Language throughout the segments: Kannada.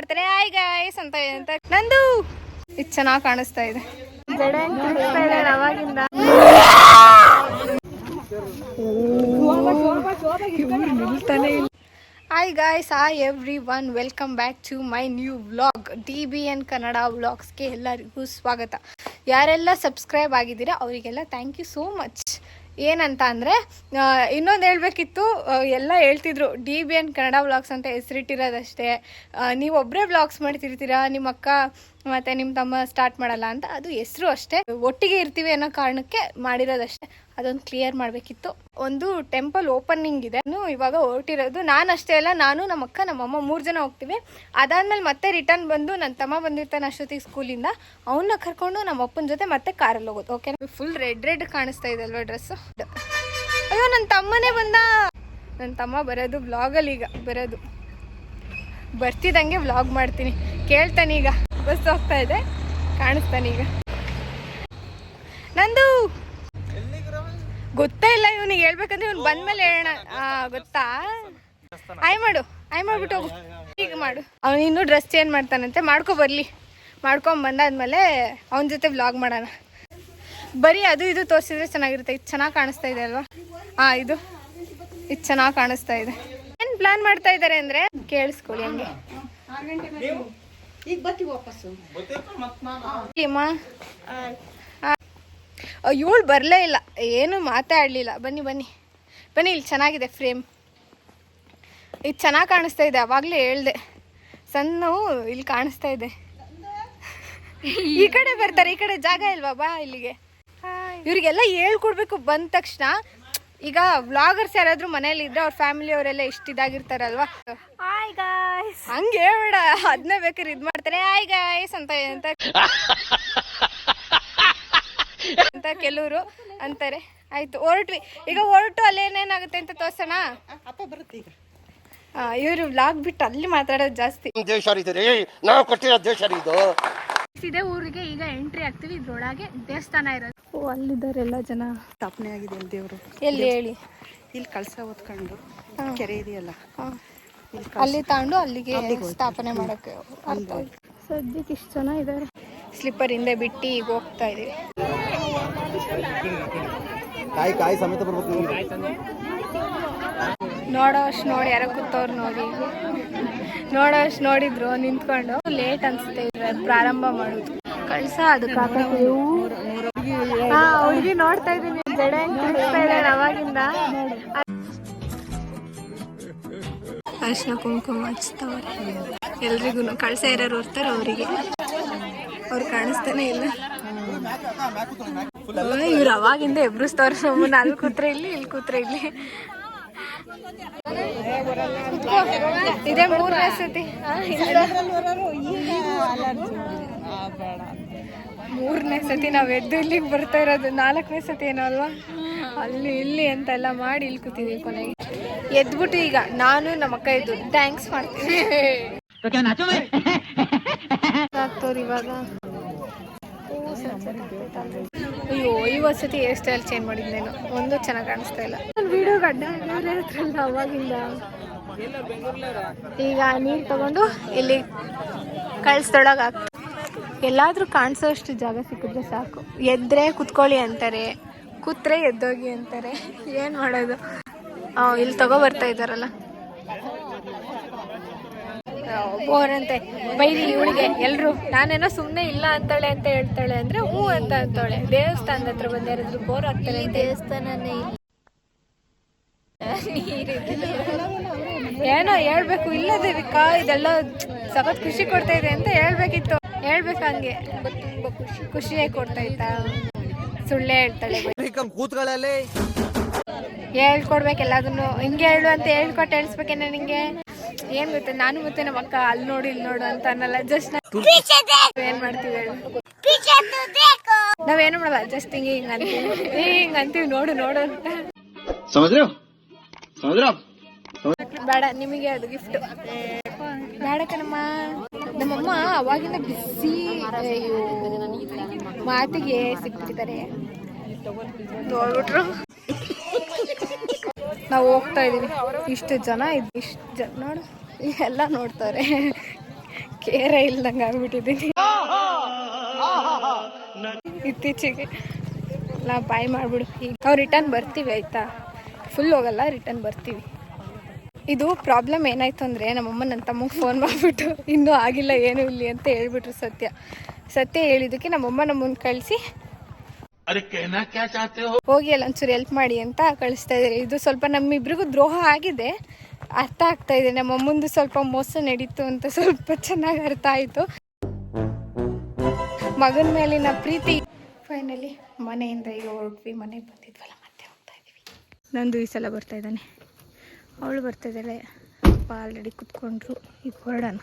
ಮಾಡ್ತಾರೆ ಹಾಯ್ ಗಾಯ್ಸ್ ಅಂತ ನಂದು ಇದು ಚೆನ್ನಾಗಿ ಕಾಣಿಸ್ತಾ ಇದೆ. ಅವಾಗಿಂದ hi guys, hi everyone, welcome back to my new vlog. DBN Kannada ವ್ಲಾಗ್ಸ್ಗೆ ಎಲ್ಲರಿಗೂ ಸ್ವಾಗತ. ಯಾರೆಲ್ಲ ಸಬ್ಸ್ಕ್ರೈಬ್ ಆಗಿದ್ದೀರಾ ಅವರಿಗೆಲ್ಲ ಥ್ಯಾಂಕ್ ಯು ಸೋ ಮಚ್. ಏನಂತ ಅಂದರೆ ಇನ್ನೊಂದು ಹೇಳಬೇಕಿತ್ತು, ಎಲ್ಲ ಹೇಳ್ತಿದ್ರು DBN ಕನ್ನಡ ವ್ಲಾಗ್ಸ್ ಅಂತ ಹೆಸರಿಟ್ಟಿರೋದಷ್ಟೇ, ನೀವೊಬ್ಬರೇ ವ್ಲಾಗ್ಸ್ ಮಾಡ್ತಿರ್ತೀರಾ, ನಿಮ್ಮ ಅಕ್ಕ ಮತ್ತು ನಿಮ್ಮ ತಮ್ಮ ಸ್ಟಾರ್ಟ್ ಮಾಡಲ್ಲ ಅಂತ. ಅದು ಹೆಸರು ಅಷ್ಟೇ, ಒಟ್ಟಿಗೆ ಇರ್ತೀವಿ ಅನ್ನೋ ಕಾರಣಕ್ಕೆ ಮಾಡಿರೋದಷ್ಟೇ. ಅದೊಂದು ಕ್ಲಿಯರ್ ಮಾಡಬೇಕಿತ್ತು. ಒಂದು ಟೆಂಪಲ್ ಓಪನಿಂಗ್ ಇದೆ, ಇವಾಗ ಹೊರಟಿರೋದು. ನಾನು ಅಷ್ಟೇ ಅಲ್ಲ, ನಾನು ನಮ್ಮ ಅಕ್ಕ ನಮ್ಮಮ್ಮ 3 ಜನ ಹೋಗ್ತೀವಿ. ಅದಾದಮೇಲೆ ಮತ್ತೆ ರಿಟರ್ನ್ ಬಂದು ನನ್ನ ತಮ್ಮ ಬಂದಿರ್ತಾನೆ ಅಷ್ಟೊತ್ತಿಗೆ ಸ್ಕೂಲಿಂದ, ಅವನ್ನ ಕರ್ಕೊಂಡು ನಮ್ಮ ಅಪ್ಪನ ಜೊತೆ ಮತ್ತೆ ಕಾರಲ್ಲಿ ಹೋಗೋದು. ಓಕೆ, ಫುಲ್ ರೆಡ್ ಕಾಣಿಸ್ತಾ ಇದೆ ಅಲ್ವಾ ಡ್ರೆಸ್ಸು. ಅಯ್ಯೋ, ನನ್ನ ತಮ್ಮನೇ ಬಂದ. ನನ್ನ ತಮ್ಮ ಬರೋದು ವ್ಲಾಗಲ್ಲಿ, ಈಗ ಬರೋದು ಬರ್ತಿದ್ದಂಗೆ ವ್ಲಾಗ್ ಮಾಡ್ತೀನಿ. ಕೇಳ್ತಾನೀಗ, ಬಸ್ ಹೋಗ್ತಾ ಇದೆ, ಕಾಣಿಸ್ತಾನೀಗ. ನಂದು ಗೊತ್ತೇ ಇಲ್ಲ ಇವನಿಗೆ, ಹೇಳ್ಬೇಕಂದ್ರೆ ಇವ್ನು ಬಂದ್ಮೇಲೆ ಹೇಳೋಣ. ಗೊತ್ತಾ? ಆಯ್ ಮಾಡ್ಬಿಟ್ಟು ಹೋಗು, ಈಗ ಮಾಡು. ಅವನು ಇನ್ನೂ ಡ್ರೆಸ್ ಚೇಂಜ್ ಮಾಡ್ತಾನಂತೆ, ಬರ್ಲಿ. ಮಾಡ್ಕೊಂಡ್ ಬಂದಾದ್ಮೇಲೆ ಅವನ ಜೊತೆ ವ್ಲಾಗ್ ಮಾಡೋಣ. ಬರೀ ಅದು ಇದು ತೋರಿಸಿದ್ರೆ ಚೆನ್ನಾಗಿರುತ್ತೆ. ಇದು ಚೆನ್ನಾಗಿ ಕಾಣಿಸ್ತಾ ಇದೆ ಅಲ್ವಾ? ಇದು ಚೆನ್ನಾಗಿ ಕಾಣಿಸ್ತಾ ಇದೆ. ಏನು ಪ್ಲಾನ್ ಮಾಡ್ತಾ ಇದ್ದಾರೆ ಅಂದರೆ ಕೇಳಿಸ್ಕೊಳ್ಳಿ ಹಂಗೆ. ಇವಳು ಬರಲೇ ಇಲ್ಲ, ಏನು ಮಾತಾಡಲಿಲ್ಲ. ಬನ್ನಿ ಇಲ್ಲಿ ಚೆನ್ನಾಗಿದೆ ಫ್ರೇಮ್, ಇದು ಚೆನ್ನಾಗಿ ಕಾಣಿಸ್ತಾ ಇದೆ. ಅವಾಗಲೇ ಹೇಳ್ದೆ, ಸಣ್ಣ ಇಲ್ಲಿ ಕಾಣಿಸ್ತಾ ಇದೆ. ಈ ಕಡೆ ಬರ್ತಾರೆ, ಈ ಕಡೆ ಜಾಗ ಇಲ್ವಾ? ಬಾ ಇಲ್ಲಿಗೆ. ಇವ್ರಿಗೆಲ್ಲ ಹೇಳ್ಕೊಡ್ಬೇಕು ಬಂದ ತಕ್ಷಣ. ಈಗ ವ್ಲಾಗರ್ಸ್ ಯಾರಾದ್ರೂ ಮನೇಲಿ ಇದ್ರೆ ಅವ್ರ ಫ್ಯಾಮಿಲಿ ಅವರೆಲ್ಲ ಇದಾಗಿರ್ತಾರಲ್ವಾ, ಹಾಯ್ ಗಾಯ್ಸ್ ಹಂಗೆ ಹೇಳ್ಬೇಡ, ಅದನ್ನೇ ಬೇಕಾದ್ರೆ ಇದು ಮಾಡ್ತಾರೆ, ಹಾಯ್ ಗಾಯ್ಸ್ ಅಂತ ಕೆಲವರು ಅಂತಾರೆ. ಆಯ್ತು, ಹೊರಟ್ವಿ. ಈಗ ಹೊರಟು ಅಲ್ಲೇನೇನಾಗುತ್ತೆ ಅಂತ ತೋರ್ಸೋಣ. ಇವರು ವ್ಲಾಗ್ ಬಿಟ್ಟು ಅಲ್ಲಿ ಮಾತಾಡೋದು ಜಾಸ್ತಿ. ಇದೇ ಊರಿಗೆ ಈಗ ಎಂಟ್ರಿ ಆಗ್ತೀವಿ. ಇದ್ರೊಳಗೆ ದೇವಸ್ಥಾನ ಇರೋದು. ಅಲ್ಲಿದ್ದಾರೆ ಎಲ್ಲ ಜನ. ಸ್ಥಾಪನೆ ಆಗಿದೆ ದೇವರು. ಎಲ್ಲಿ ಹೇಳಿ? ಇಲ್ಲಿ ಕಳಸ ಹೊತ್ಕೊಂಡು ಕೆರೆ ಇದೆಯಲ್ಲ, ಅಲ್ಲಿ ತಗೊಂಡು ಅಲ್ಲಿಗೆ ಸ್ಥಾಪನೆ ಮಾಡಕ್ಕೆ. ಸದ್ಯಕ್ಕೆ ಇಷ್ಟು ಜನ ಇದ್ದಾರೆ. ಸ್ಲಿಪ್ಪರ್ ಹಿಂದೆ ಬಿಟ್ಟು ಈಗ ಹೋಗ್ತಾ ಇದೀವಿ. ನೋಡೋಷ್ಟು ನೋಡಿ, ಯಾರೋ ಕೂತವ್ರು ನೋಡಿ, ನೋಡೋಷ್ಟು ನೋಡಿದ್ರು ನಿಂತ್ಕೊಂಡು. ಲೇಟ್ ಅನ್ಸುತ್ತೆ ಪ್ರಾರಂಭ ಮಾಡೋದು. ಕಳ್ಸ ಅದಕ್ಕೆ ಹುಡುಗಿ ನೋಡ್ತಾ ಇದ್ದೀನಿ, ಜಡೆ ಕಾಣಿಸ್ತಾ ಇದ್ದಾರೆ ಅವಾಗಿಂದ. ಅರ್ಶಿನ ಕುಂಕುಮ ಹಚ್ತವ್ರೆ ಎಲ್ರಿಗೂ. ಕಳ್ಸ ಯಾರು ಇರ್ತಾರೆ ಅವರಿಗೆ, ಅವ್ರು ಕಾಣಿಸ್ತಾನೆ ಇಲ್ಲ. ಇವ್ರು ಅವಾಗಿಂದ ಎಬ್ರಿಸ್ತವ್ರೆ ನಮ್ಮನ್ನ. ಅಲ್ಲಿ ಕೂತ್ರೆ ಇಲ್ಲಿ, ಇಲ್ಲಿ ಕೂತ್ರೆ ಇಲ್ಲಿ. ಇದೇ 3ನೇ ಸತಿ, 3ನೇ ಸತಿ ನಾವು ಎದ್ದು ಇಲ್ಲಿಗೆ ಬರ್ತಾ ಇರೋದು. 4ನೇ ಸತಿ ಏನೋ ಅಲ್ವಾ? ಅಲ್ಲಿ ಇಲ್ಲಿ ಅಂತೆಲ್ಲ ಮಾಡಿ ಇಲ್ಲಿ ಕೂತಿದ್ದೀವಿ. ಕೊನೆಗೆ ಎದ್ಬಿಟ್ಟು ಈಗ ನಾನು ನಮ್ಮ ಅಕ್ಕ ಎದ್ದು ಥ್ಯಾಂಕ್ಸ್ ಮಾಡ್ತೀವಿ. ಆಗ್ತವ್ರು ಇವಾಗ. ಅಯ್ಯೋ, 50 ಸತಿ ಹೇರ್ ಸ್ಟೈಲ್ ಚೇಂಜ್ ಮಾಡಿದ್ನೇನು, ಒಂದು ಚೆನ್ನಾಗಿ ಕಾಣಿಸ್ತಾ ಇಲ್ಲ. ವಿಡಿಯೋ ಗಡ್ಡ ಹತ್ರಲ್ಲ ಅವಾಗಿಂದ. ಈಗ ನೀರು ತಗೊಂಡು ಇಲ್ಲಿ ಕಳ್ಸ್ದೊಳಗೆ ಹಾಕ್ತು. ಎಲ್ಲಾದ್ರೂ ಕಾಣಿಸೋ ಅಷ್ಟು ಜಾಗ ಸಿಕ್ಕಿದ್ರೆ ಸಾಕು. ಎದ್ರೆ ಕುತ್ಕೊಳ್ಳಿ ಅಂತಾರೆ, ಕೂತ್ರೆ ಎದ್ದೋಗಿ ಅಂತಾರೆ. ಏನು ಮಾಡೋದು? ಇಲ್ಲಿ ಬರ್ತಾ ಇದ್ದಾರಲ್ಲ, ಬೋರಂತೆ ಬೈರಿ ಇವಳಿಗೆ ಎಲ್ರು. ನಾನೇನೋ ಸುಮ್ಮನೆ ಇಲ್ಲ ಅಂತಾಳೆ ಅಂತ ಹೇಳ್ತಾಳೆ ಅಂದ್ರೆ ಹ್ಞೂ ಅಂತ ಅಂತಾಳೆ. ದೇವಸ್ಥಾನದ ಹತ್ರ ಬಂದು ಯಾರಾದ್ರೂ ಬೋರ್ ಆಗ್ತಾರೆ. ದೇವಸ್ಥಾನನೇ ಇಲ್ಲ, ಏನೋ ಹೇಳ್ಬೇಕು. ಇಲ್ಲ ದೇವಿಕಾ, ಇದೆಲ್ಲ ಸಖತ್ ಖುಷಿ ಕೊಡ್ತಾ ಇದೆ ಅಂತ ಹೇಳ್ಬೇಕಿತ್ತು. ಹೇಳ್ಬೇಕು ಹಂಗೆ, ತುಂಬಾ ಖುಷಿಯಾಗಿ ಕೊಡ್ತಾ ಇತ್ತ. ಸುಳ್ಳೆ ಹೇಳ್ತಾಳೆ. ಹೇಳ್ಕೊಡ್ಬೇಕು ಎಲ್ಲದನ್ನು. ಹಿಂಗೆ ಹೇಳು ಅಂತ ಹೇಳ್ಕೊಟ್ಟು ಹೇಳಿಸ್ಬೇಕೇನ ನಿಂಗೆ? ಏನ್ ಗೊತ್ತ, ನಾನು ಮತ್ತೆ ನಮ್ಮ ಅಕ್ಕ ಅಲ್ಲಿ ನೋಡು ಇಲ್ಲಿ ನೋಡು ಅಂತ ಅನ್ನಲ್ಲ. ಜಸ್ಟ್ ಏನ್ ಮಾಡ್ತೀವಿ ಹೇಳು, ನಾವೇನು ಮಾಡಲ್ಲ, ಜಸ್ಟ್ ಹಿಂಗ ಅಂತೀವಿ ನೋಡು ನೋಡು ಅಂತ. ಬೇಡ ನಿಮಗೆ ಅದು ಗಿಫ್ಟ್ ಬೇಡ ಕಣಮ್ಮ. ನಮ್ಮಮ್ಮ ಅವಾಗಿಂದ ಬಿಸಿ ಮಾತಿಗೆ ಸಿಕ್ಬಿಟ್ಟಿದ್ದಾರೆ. ನೋಡ್ಬಿಟ್ರು ನಾವು ಹೋಗ್ತಾ ಇದೀವಿ. ಇಷ್ಟು ಜನ ನೋಡು ಎಲ್ಲ ನೋಡ್ತಾರೆ. ಕೇರೇ ಇಲ್ದಂಗೆ ಆಗ್ಬಿಟ್ಟಿದ್ದೀನಿ ಇತ್ತೀಚೆಗೆ. ನಾ ಬಾಯ್ ಮಾಡಿಬಿಡು. ಈಗ ನಾವು ರಿಟರ್ನ್ ಬರ್ತೀವಿ ಆಯಿತಾ, ಫುಲ್ ಹೋಗಲ್ಲ, ರಿಟರ್ನ್ ಬರ್ತೀವಿ. ಇದು ಪ್ರಾಬ್ಲಮ್ ಏನಾಯ್ತು ಅಂದರೆ ನಮ್ಮಮ್ಮ ನನ್ನ ತಮ್ಮಗೆ ಫೋನ್ ಮಾಡಿಬಿಟ್ಟು ಇನ್ನೂ ಆಗಿಲ್ಲ ಏನೂ ಇಲ್ಲಿ ಅಂತ ಹೇಳ್ಬಿಟ್ರು. ಸತ್ಯ ಹೇಳಿದ್ದಕ್ಕೆ ನಮ್ಮಮ್ಮ ನಮ್ಮನ್ನು ಕಳಿಸಿ ಹೋಗಿ ಅಲ್ಲ ಒಂಚೂರು ಹೆಲ್ಪ್ ಮಾಡಿ ಅಂತ ಕಳಿಸ್ತಾ ಇದ್ದಾರೆ. ಇದು ಸ್ವಲ್ಪ ನಮ್ಮಿಬ್ರಿಗೂ ದ್ರೋಹ ಆಗಿದೆ, ಅರ್ಥ ಆಗ್ತಾ ಇದೆ. ನಮ್ಮಮ್ಮಂದು ಸ್ವಲ್ಪ ಮೋಸ ನಡೀತು ಅಂತ ಸ್ವಲ್ಪ ಚೆನ್ನಾಗಿ ಅರ್ಥ ಆಯಿತು. ಮಗನ ಮೇಲಿನ ಪ್ರೀತಿ. ಫೈನಲಿ ಮನೆಯಿಂದ ಈಗ ಹೊರಟ್ವಿ. ಮನೆಗೆ ಬಂದಿದ್ವಲ್ಲ, ಮತ್ತೆ ಹೋಗ್ತಾ ಇದ್ದೀವಿ. ನಂದು ಈ ಸಲ ಬರ್ತಾ ಇದ್ದಾನೆ, ಅವಳು ಬರ್ತಿದ್ದಾಳೆ. ಅಪ್ಪ ಆಲ್ರೆಡಿ ಕುತ್ಕೊಂಡ್ರು. ಈಗ ಹೊರಡೋಣ.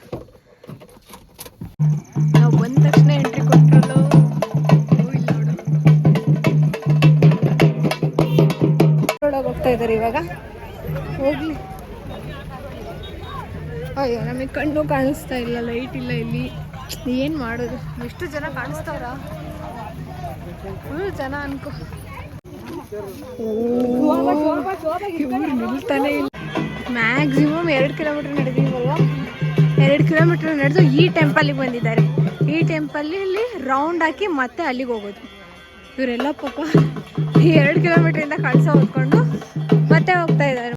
ನಾವು ಬಂದ ತಕ್ಷಣ ಎಂಟ್ರಿ ಕೊಟ್ಟರು. ಹೋಗ್ತಾ ಇದ್ದಾರೆ ಇವಾಗ. ಹೋಗ್ಲಿ. ಅಯ್ಯೋ ನಮಗೆ ಕಣ್ಣು ಕಾಣಿಸ್ತಾ ಇಲ್ಲ, ಲೈಟ್ ಇಲ್ಲ ಇಲ್ಲಿ. ಏನು ಮಾಡೋದು? ಎಷ್ಟು ಜನ ಕಾಣಿಸ್ತಾವ್ರ? ಫುಲ್ ಜನ ಅನ್ಕೋ. ಇವ್ರು ನಿಲ್ತಾನೆ ಇಲ್ಲ. ಮ್ಯಾಕ್ಸಿಮಮ್ 2 ಕಿಲೋಮೀಟರ್ ನಡೆದೀವಲ್ವ, 2 ಕಿಲೋಮೀಟರ್ ನಡೆದು ಈ ಟೆಂಪಲ್ಲಿಗೆ ಬಂದಿದ್ದಾರೆ. ಈ ಟೆಂಪಲ್ಲಿ ರೌಂಡ್ ಹಾಕಿ ಮತ್ತೆ ಅಲ್ಲಿಗೆ ಹೋಗೋದು. ಇವರೆಲ್ಲ ಪಾಪ 2 ಕಿಲೋಮೀಟ್ರಿಂದ ಕಳಸ ಹೊತ್ಕೊಂಡು ಮತ್ತೆ ಹೋಗ್ತಾ ಇದ್ದಾರೆ.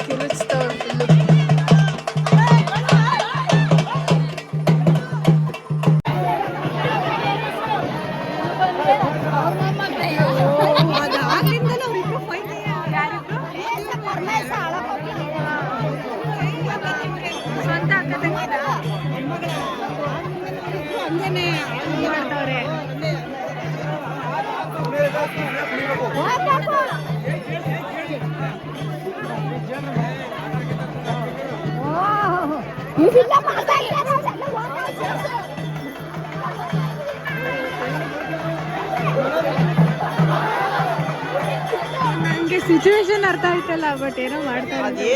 ಕಿರುಚ್ತವ್ರು ಫುಲ್ಲು. ಸ್ವಂತ ಅಕ್ಕ ತಂಗಿದ ಮಾಡ್ತವ್ರೆ. ನಂಗೆ ಸಿಚುವೇಶನ್ ಅರ್ಥ ಆಯ್ತಲ್ಲ, ಬಟ್ ಏನೋ ಮಾಡ್ತಾರೆ.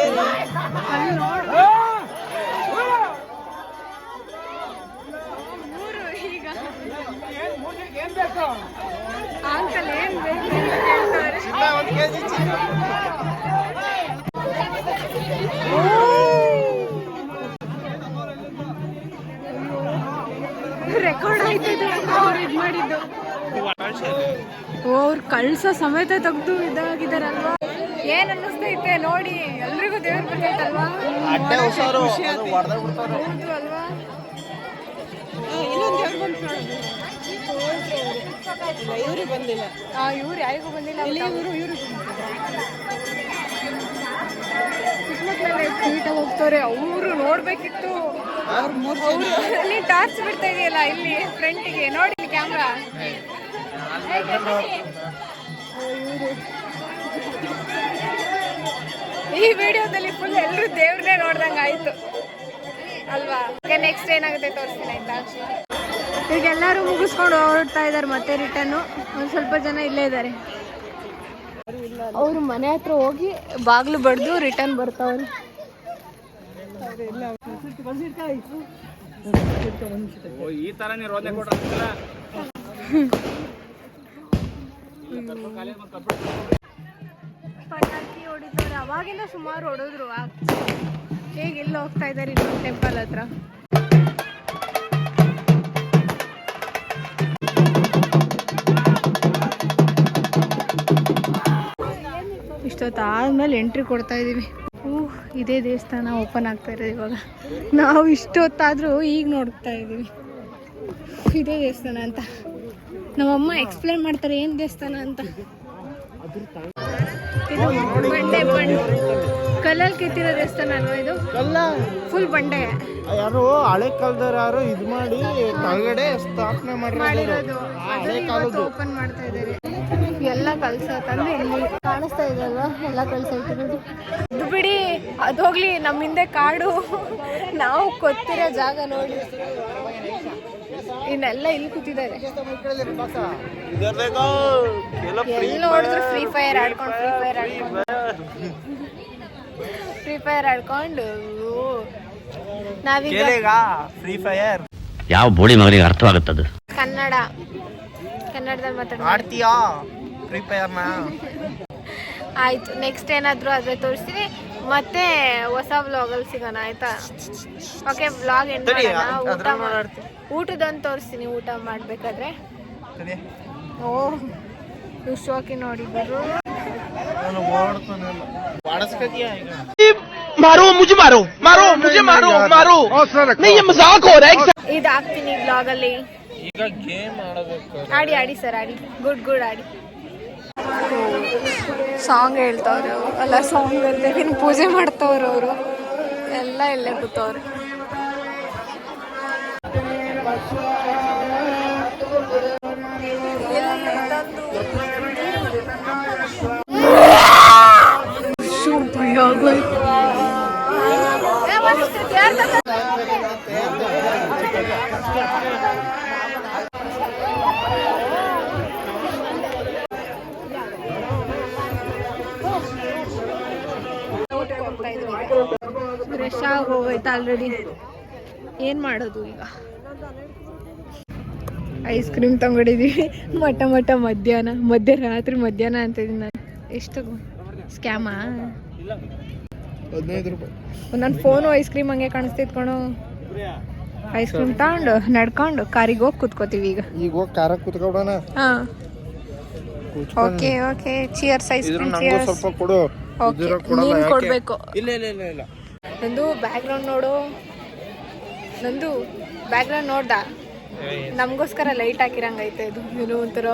ಅಂಕಲ್ ಏನ್ ಬೇಕು ರೆಕಾರ್ಡ್ ಆಯ್ತದೆ ಅವ್ರು ಇದು ಮಾಡಿದ್ದು. ಅವ್ರು ಕಳ್ಸ ಸಮೇತ ತೆಗ್ದು ಇದಾಗಿದಾರಲ್ವಾ. ಏನ್ ಅನ್ನಿಸ್ತೈತೆ ನೋಡಿ, ಎಲ್ರಿಗೂ ದೇವ್ರು ಬರ್ತೈತಲ್ವಾ. ಹೌದು ಅಲ್ವಾ. ಇವ್ರಿಗೆ ಬಂದಿಲ್ಲ, ಇವ್ರು ಯಾರಿಗೂ ಬಂದಿಲ್ಲ. ಚಿಕ್ಕಮಕ್ಳೆಲ್ಲ ನೀಟಾಗಿ ಹೋಗ್ತಾರೆ. ಅವರು ನೋಡ್ಬೇಕಿತ್ತು. ಅಲ್ಲಿ ಟಾರ್ಚ್ ಬಿಡ್ತಾ ಇದೆಯಲ್ಲ ಇಲ್ಲಿ ಫ್ರಂಟಿಗೆ ನೋಡಿ ಕ್ಯಾಮ್ರಾ. ಈ ವಿಡಿಯೋದಲ್ಲಿ ಫುಲ್ ಎಲ್ಲರೂ ದೇವ್ರನ್ನೇ ನೋಡ್ದಂಗೆ ಆಯ್ತು ಅಲ್ವಾ. ಈಗ ನೆಕ್ಸ್ಟ್ ಏನಾಗುತ್ತೆ ತೋರಿಸ್ತೀನಿ ಆಯ್ತಾ. ಈಗ ಎಲ್ಲರೂ ಮುಗಿಸ್ಕೊಂಡು ಹೊರಡ್ತಾ ಇದ್ದಾರೆ ಮತ್ತೆ ರಿಟರ್ನು. ಒಂದು ಸ್ವಲ್ಪ ಜನ ಇಲ್ಲೇ ಇದ್ದಾರೆ. ಅವರು ಮನೆ ಹತ್ರ ಹೋಗಿ ಬಾಗಿಲು ಬಡ್ದು ರಿಟರ್ನ್ ಬರ್ತಾವ್ರು. ಪಟಾಕಿ ಹೊಡಿತಾರೆ. ಅವಾಗಿಂದ ಸುಮಾರು ಹೊಡೆದ್ರು. ಹೇಗೆ ಎಲ್ಲ ಹೋಗ್ತಾ ಇದ್ದಾರೆ ಇನ್ನೊಂದು ಟೆಂಪಲ್ ಹತ್ರ. ಇಷ್ಟೊತ್ತಾದ್ಮೇಲೆ ಎಂಟ್ರಿ ಕೊಡ್ತಾ ಇದೀವಿ. ಇದೇ ದೇವಸ್ಥಾನ ಓಪನ್ ಆಗ್ತಾ ಇರೋದು ಇವಾಗ. ನಾವು ಇಷ್ಟೊತ್ತಾದ್ರೂ ಈಗ ನೋಡ್ತಾ ಇದೀವಿ ಇದೇ ದೇವಸ್ಥಾನ ಅಂತ. ನಮ್ಮಮ್ಮ ಎಕ್ಸ್ಪ್ಲೇನ್ ಮಾಡ್ತಾರೆ ಏನ್ ದೇವಸ್ಥಾನ ಅಂತ. ಇದು ಬಂಡೆ ಕಲ್ಲಲ್ಲಿ ಕೆತ್ತಿರೋ ದೇವಸ್ಥಾನ ಅಲ್ವಾ ಇದು? ಫುಲ್ ಬಂಡೆ. ಯಾರು ಹಳೆ ಕಾಲದವ್ರು ಯಾರು ಇದು ಮಾಡಿ ಕೆಳಗಡೆ ಸ್ಥಾಪನೆ ಮಾಡಿರೋದು. ಓಪನ್ ಮಾಡ್ತಾ ಇದ್ದಾರೆ. ಎಲ್ಲ ಕಳ್ಸ ತಂದು ಇಲ್ಲಿ ಕಾಣಿಸ್ತಾ ಇದೆ ಅಲ್ವಾ, ಎಲ್ಲ ಕಳ್ಸ ಇಟ್ಟಿರೋದು. ಅದು ಬಿಡಿ, ಅದು ಹೋಗ್ಲಿ. ನಮ್ಮ ಹಿಂದೆ ಕಾಡು, ನಾವು ಗೊತ್ತಿರೋ ಜಾಗ ನೋಡಿ. ಇನ್ನೆಲ್ಲ ಇಲ್ಲಿ ಕೂತಿದ್ದಾರೆ. ಎಲ್ಲ ನೋಡಿದ್ರು ಫ್ರೀ ಫೈರ್ ಆಡ್ಕೊಂಡು ನಾವೀಗ ಫ್ರೀ ಫೈರ್ ಯಾವ ಬೋಳಿ ಮಗನಿಗೆ ಅರ್ಥವಾಗುತ್ತದೆ. ಕನ್ನಡದಲ್ಲಿ ಆಡ್ತೀಯಾ ಫ್ರೀ ಫೈರ್ನ? ಆಯ್ತು, ನೆಕ್ಸ್ಟ್ ಏನಾದ್ರು ಆದ್ರೆ ತೋರಿಸ್ತೀನಿ. ಮತ್ತೆ ಹೊಸ ವ್ಲಾಗಲ್ಲಿ ಸಿಗೋಣ ಆಯ್ತಾ. ಓಕೆ, ವ್ಲಾಗ್ ಎಂಡ್ ಮಾಡೋಣ. ಊಟದೊಂದು ತೋರಿಸ್ತೀನಿ ಊಟ ಮಾಡ್ಬೇಕಾದ್ರೆ. ಓ ಇವ್ ಶೋಕಿ ನೋಡಿ ಗುರು. ಇದು ಹಾಕ್ತೀನಿ ವ್ಲಾಗ್ ಅಲ್ಲಿ. ಆಡಿ ಸರ್ ಆಡಿ, ಗುಡ್ ಆಡಿ. ಸಾಂಗ್ ಹೇಳ್ತವ್ರು ಅಲ್ಲ, ಸಾಂಗ್ ಅಲ್ಲದೆ ಪೂಜೆ ಮಾಡ್ತವ್ರು ಅವರು ಎಲ್ಲ ಇಲ್ಲೇ ಕೂತವ್ರು. ಫ್ರೆಶ್ ಆಗಿ ಹೋಗೈತೆ ಆಲ್ರೆಡಿ. ಏನು ಮಾಡೋದು ಈಗ? ಐಸ್ ಕ್ರೀಮ್ ತಗೊಂಡಿದ್ದೀವಿ. ಮಧ್ಯರಾತ್ರಿ ಅಂತಿದ್ದೀನಿ ನಾನು. ಎಷ್ಟು ಸ್ಕ್ಯಾಮಾ? 15 ರೂಪಾಯಿ. ನನ್ನ ಫೋನು ಐಸ್ ಕ್ರೀಮ್ ಹಂಗೆ ಕಾಣಿಸ್ತೈತ್ ಕಣೋ. ಐಸ್ ಕ್ರೀಮ್ ತಗೊಂಡು ನಡ್ಕೊಂಡು ಕಾರಿಗೆ ಹೋಗಿ ಕುತ್ಕೋತೀವಿ ಈಗ. ಹೋಗಿ ಕಾರಾಗ ಕುತ್ಕೊಡೋಣ. ಹಾಂ, okay. Cheers. Ice cream cheers. ಸ್ವಲ್ಪ ಕೊಡು. ನೀನು ಕೊಡಬೇಕು. ಇಲ್ಲ. ನಂದು ಬ್ಯಾಕ್ಗ್ರೌಂಡ್ ನೋಡು. ನಂದು ಬ್ಯಾಕ್ಗ್ರೌಂಡ್ ನೋಡ್ದ? ನಮಗೋಸ್ಕರ ಲೈಟ್ ಹಾಕಿರಂಗೈತೆ ಇದು. ಏನು ಒಂಥರ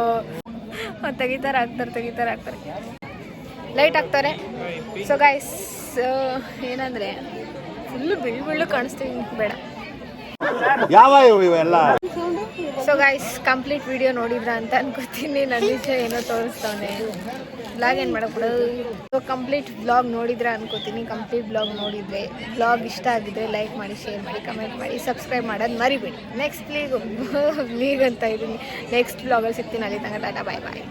ತೆಗಿತಾರೆ ಲೈಟ್ ಹಾಕ್ತಾರೆ. ಸೊ ಗೈಸ್, ಏನಂದರೆ ಫುಲ್ಲು ಬಿಳ್ಳು ಕಾಣಿಸ್ತೀವಿ, ಬೇಡ. ಯಾವ ಇವೆಲ್ಲ? ಸೊ ಗೈಸ್, ಕಂಪ್ಲೀಟ್ ವಿಡಿಯೋ ನೋಡಿದ್ರ ಅಂತ ಅನ್ಕೋತೀನಿ. ನನ್ನ ನಿಜ ಏನೋ ತೋರಿಸ್ತವನೆ. ವ್ಲಾಗ್ ಏನು ಮಾಡೋಕ್ಬಿಡೋದು. ಸೊ ಕಂಪ್ಲೀಟ್ ವ್ಲಾಗ್ ನೋಡಿದ್ರ ಅನ್ಕೋತೀನಿ. ಕಂಪ್ಲೀಟ್ ವ್ಲಾಗ್ ನೋಡಿದ್ರೆ, ವ್ಲಾಗ್ ಇಷ್ಟ ಆಗಿದ್ರೆ ಲೈಕ್ ಮಾಡಿ, ಶೇರ್ ಮಾಡಿ, ಕಮೆಂಟ್ ಮಾಡಿ, ಸಬ್ಸ್ಕ್ರೈಬ್ ಮಾಡೋದು ಮರಿಬೇಡಿ. ನೆಕ್ಸ್ಟ್ ಲೀಗ್ ಅಂತ ಇದ್ದೀನಿ. ನೆಕ್ಸ್ಟ್ ವ್ಲಾಗಲ್ಲಿ ಸಿಗ್ತೀನಿ. ಅಲ್ಲಿ ತನಕ ಟಾಟಾ, ಬಾಯ್.